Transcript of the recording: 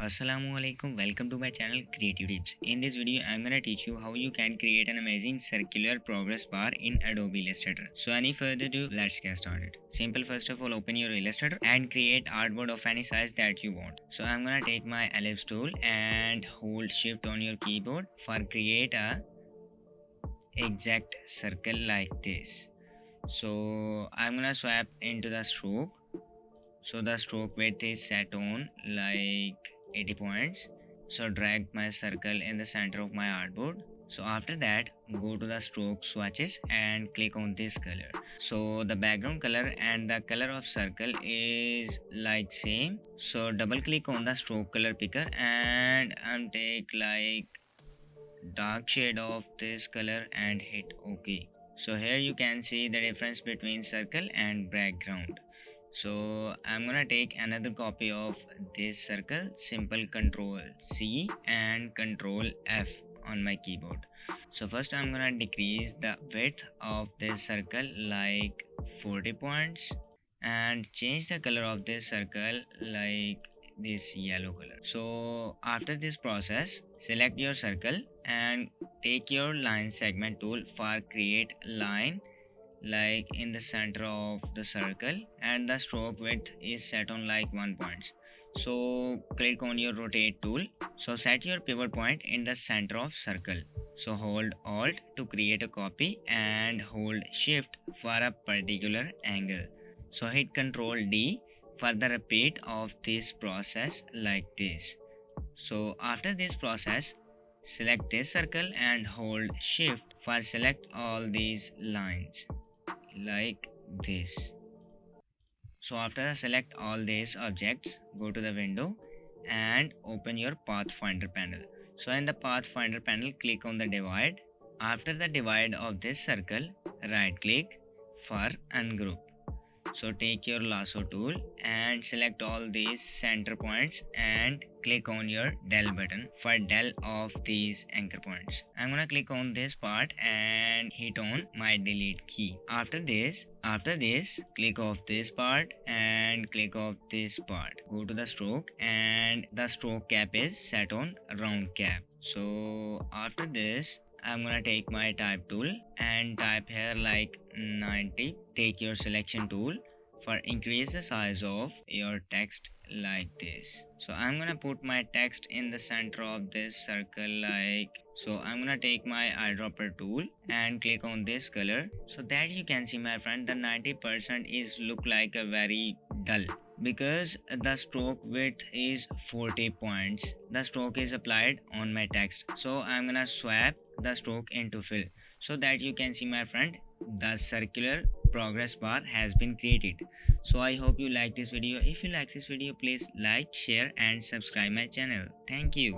Assalamualaikum, welcome to my channel Creative Tips. In this video I'm gonna teach you how you can create an amazing circular progress bar in Adobe Illustrator. So any further ado, let's get started. Simple, first of all open your Illustrator and create artboard of any size that you want. So I'm gonna take my ellipse tool and hold shift on your keyboard for create a exact circle like this. So I'm gonna swap into the stroke. So the stroke width is set on like 80 points. So drag my circle in the center of my artboard. So after that, go to the stroke swatches and click on this color. So the background color and the color of circle is like same. So double click on the stroke color picker and take like dark shade of this color and hit OK. So here you can see the difference between circle and background. So I'm gonna take another copy of this circle, simple Control C and Control F on my keyboard. So first I'm gonna decrease the width of this circle like 40 points and change the color of this circle like this yellow color. So after this process, select your circle and take your line segment tool for create line like in the center of the circle, and the stroke width is set on like 1 point. So click on your rotate tool. So set your pivot point in the center of circle. So hold Alt to create a copy and hold Shift for a particular angle. So hit Ctrl D for the repeat of this process like this. So after this process, select this circle and hold Shift for select all these lines like this. So after select all these objects, go to the window and open your Pathfinder panel. So in the Pathfinder panel, click on the divide. After the divide of this circle, right click for ungroup. So take your lasso tool and select all these center points and click on your del button for del of these anchor points. I'm gonna click on this part and hit on my delete key. After this, click off this part and click off this part. Go to the stroke and the stroke cap is set on round cap. So after this, I'm gonna take my type tool and type here like 90. Take your selection tool for increase the size of your text like this. So I'm gonna put my text in the center of this circle like so. I'm gonna take my eyedropper tool and click on this color so that you can see, my friend, the 90% is look like a very dull because the stroke width is 40 points. The stroke is applied on my text. So I'm gonna swap the stroke into fill so that you can see, my friend, the circular progress bar has been created. So I hope you like this video. If you like this video, please like, share and subscribe my channel. Thank you.